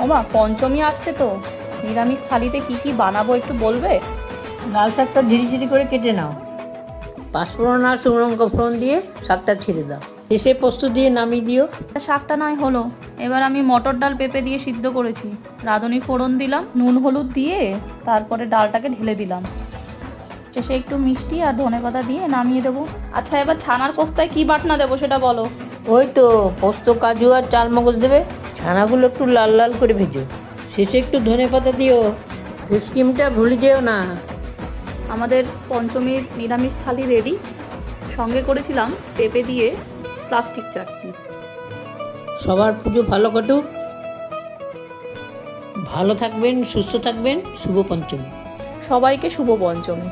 ওমা, পঞ্চমী আসছে তো, নিরামিষ থালিতে কি কি বানাবো একটু বলবে? লাল শাকটা ঝিরিঝিরি করে কেটে নাও। পাঁচফোড়ন আর শুকনো লঙ্কা ফোড়ন দিয়ে শাকটা ছেড়ে দাও। এসে পোস্ত দিয়ে নামিয়ে দিও। শাকটা নয় হলো, এবার আমি মটর ডাল পেঁপে দিয়ে সিদ্ধ করেছি, রাঁধুনি ফোড়ন দিলাম, নুন হলুদ দিয়ে তারপরে ডালটাকে ঢেলে দিলাম, শেষে একটু মিষ্টি আর ধনেপাতা দিয়ে নামিয়ে দেবো। আচ্ছা, এবার ছানার কোফতায় কি বাটনা দেবো সেটা বলো। ওই তো পোস্ত, কাজু আর চালমগজ দেবে। ছানাগুলো একটু লাল লাল করে ভেজো, শেষে একটু ধনেপাতা দিও। ফেস ক্রিমটা ভুলে যেও না। আমাদের পঞ্চমীর নিরামিষ থালি রেডি। সঙ্গে করেছিলাম পেঁপে দিয়ে প্লাস্টিক চাটনি। সবার পুজো ভালো কাটুক, ভালো থাকবেন, সুস্থ থাকবেন। শুভ পঞ্চমী। সবাইকে শুভ পঞ্চমী।